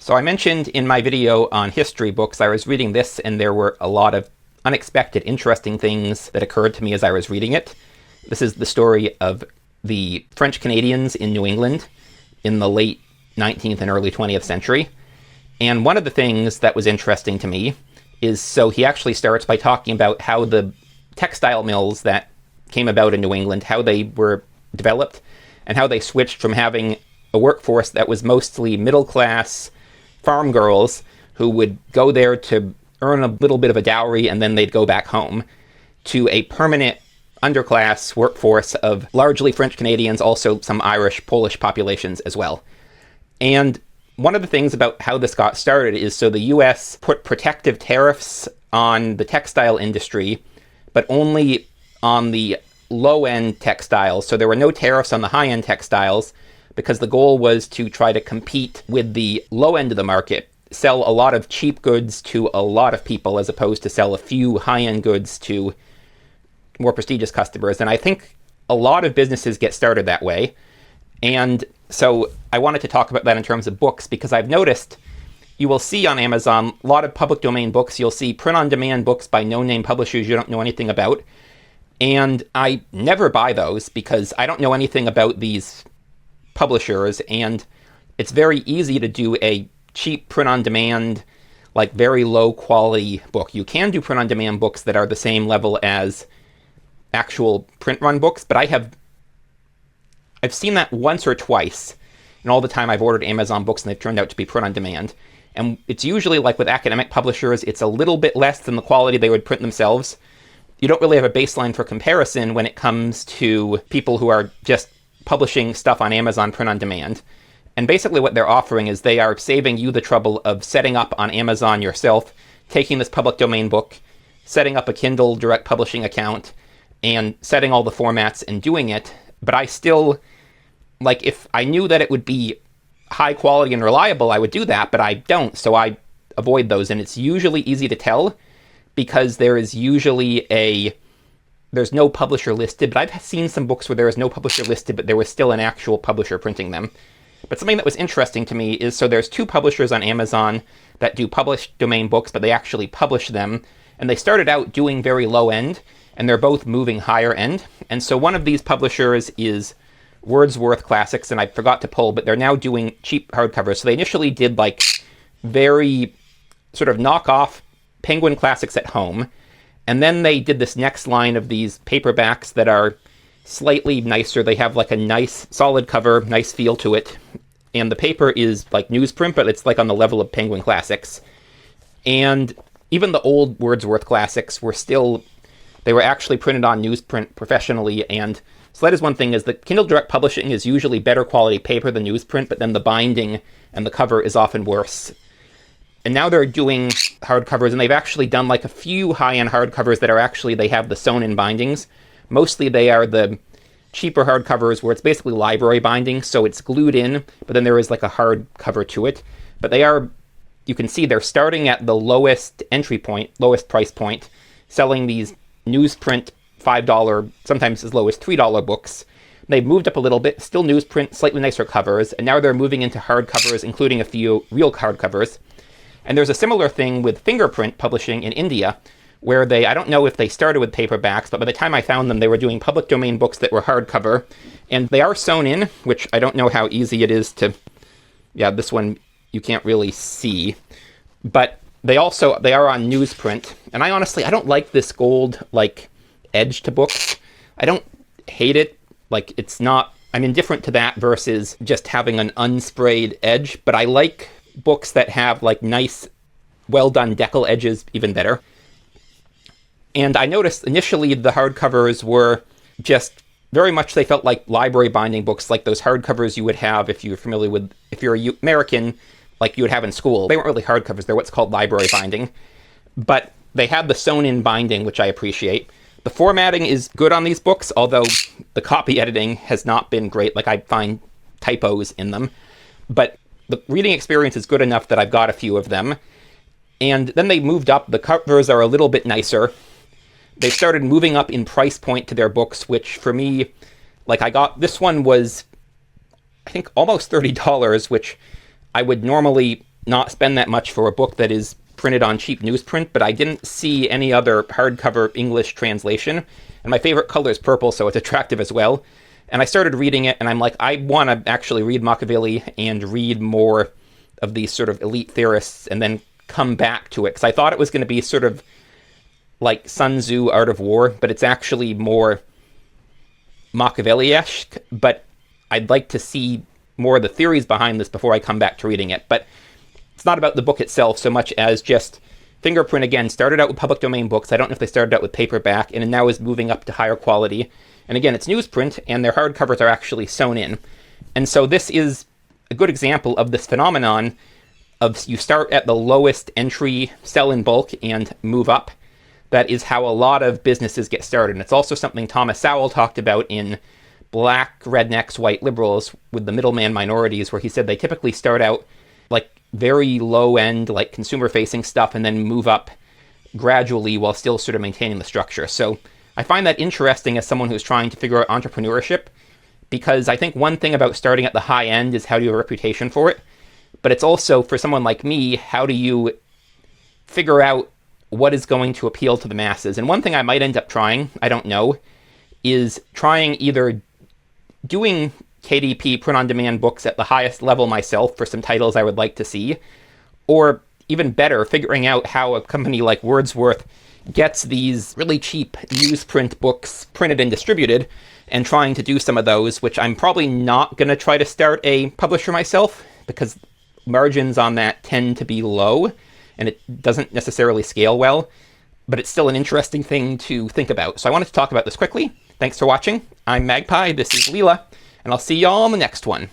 So I mentioned in my video on history books, I was reading this and there were a lot of unexpected, interesting things that occurred to me as I was reading it. This is the story of the French Canadians in New England in the late 19th and early 20th century. And one of the things that was interesting to me is, so he actually starts by talking about how the textile mills that came about in New England, how they were developed, and how they switched from having a workforce that was mostly middle-class farm girls who would go there to earn a little bit of a dowry and then they'd go back home, to a permanent underclass workforce of largely French Canadians, also some Irish, Polish populations as well. And one of the things about how this got started is, so the US put protective tariffs on the textile industry, but only on the low-end textiles. So there were no tariffs on the high-end textiles because the goal was to try to compete with the low end of the market, sell a lot of cheap goods to a lot of people as opposed to sell a few high-end goods to more prestigious customers. And I think a lot of businesses get started that way. And so I wanted to talk about that in terms of books, because I've noticed you will see on Amazon a lot of public domain books. You'll see print-on-demand books by no-name publishers you don't know anything about. And I never buy those because I don't know anything about these publishers, and it's very easy to do a cheap print-on-demand, like very low-quality book. You can do print-on-demand books that are the same level as actual print-run books, but I've seen that once or twice in all the time I've ordered Amazon books and they've turned out to be print-on-demand. And it's usually, like with academic publishers, it's a little bit less than the quality they would print themselves. You don't really have a baseline for comparison when it comes to people who are just publishing stuff on Amazon print-on-demand. And basically what they're offering is they are saving you the trouble of setting up on Amazon yourself, taking this public domain book, setting up a Kindle direct publishing account, and setting all the formats and doing it. But I still, like, if I knew that it would be high quality and reliable, I would do that, but I don't, so I avoid those. And it's usually easy to tell because there is usually there's no publisher listed, but I've seen some books where there is no publisher listed, but there was still an actual publisher printing them. But something that was interesting to me is, so there's two publishers on Amazon that do published domain books, but they actually publish them. And they started out doing very low end, and they're both moving higher end. And so one of these publishers is Wordsworth Classics, and I forgot to pull, but they're now doing cheap hardcovers. So they initially did like very sort of knockoff Penguin Classics at home. And then they did this next line of these paperbacks that are slightly nicer. They have like a nice solid cover, nice feel to it. And the paper is like newsprint, but it's like on the level of Penguin Classics. And even the old Wordsworth Classics were still, they were actually printed on newsprint professionally. And so that is one thing, is that Kindle Direct Publishing is usually better quality paper than newsprint, but then the binding and the cover is often worse. And now they're doing hardcovers, and they've actually done like a few high-end hardcovers that are actually, they have the sewn-in bindings. Mostly they are the cheaper hardcovers where it's basically library binding, so it's glued in, but then there is like a hard cover to it. But they are, you can see they're starting at the lowest entry point, lowest price point, selling these newsprint $5, sometimes as low as $3 books. They've moved up a little bit, still newsprint, slightly nicer covers, and now they're moving into hardcovers, including a few real hardcovers. And there's a similar thing with Fingerprint Publishing in India, where they, I don't know if they started with paperbacks, but by the time I found them, they were doing public domain books that were hardcover. And they are sewn in, which I don't know how easy it is to, yeah, this one you can't really see. But they are on newsprint. And I honestly, I don't like this gold, like, edge to books. I don't hate it. Like, it's not, I'm indifferent to that versus just having an unsprayed edge. But I like books that have like nice, well-done decal edges even better. And I noticed initially the hardcovers were just very much, they felt like library binding books, like those hardcovers you would have if you're familiar with, if you're American, like you would have in school. They weren't really hardcovers, they're what's called library binding. But they had the sewn-in binding, which I appreciate. The formatting is good on these books, although the copy editing has not been great. Like, I find typos in them. But the reading experience is good enough that I've got a few of them. And then they moved up. The covers are a little bit nicer. They started moving up in price point to their books, which for me, like, I got, this one was, I think, almost $30, which I would normally not spend that much for a book that is printed on cheap newsprint, but I didn't see any other hardcover English translation. And my favorite color is purple, so it's attractive as well. And I started reading it, and I'm like, I want to actually read Machiavelli and read more of these sort of elite theorists and then come back to it. Because I thought it was going to be sort of like Sun Tzu, Art of War, but it's actually more Machiavelli-esque. But I'd like to see more of the theories behind this before I come back to reading it. But it's not about the book itself so much as just Fingerprint, again, started out with public domain books. I don't know if they started out with paperback, and now is moving up to higher quality. And again, it's newsprint, and their hardcovers are actually sewn in. And so this is a good example of this phenomenon of you start at the lowest entry, sell in bulk, and move up. That is how a lot of businesses get started. And it's also something Thomas Sowell talked about in Black Rednecks, White Liberals with the middleman minorities, where he said they typically start out like very low end, like consumer facing stuff, and then move up gradually while still sort of maintaining the structure. So I find that interesting as someone who's trying to figure out entrepreneurship, because I think one thing about starting at the high end is how do you have a reputation for it? But it's also, for someone like me, how do you figure out what is going to appeal to the masses? And one thing I might end up trying, I don't know, is trying either doing KDP print-on-demand books at the highest level myself for some titles I would like to see, or even better, figuring out how a company like Wordsworth gets these really cheap newsprint books printed and distributed, and trying to do some of those, which I'm probably not going to try to start a publisher myself, because margins on that tend to be low, and it doesn't necessarily scale well, but it's still an interesting thing to think about. So I wanted to talk about this quickly. Thanks for watching. I'm Magpie, this is Leela, and I'll see y'all on the next one.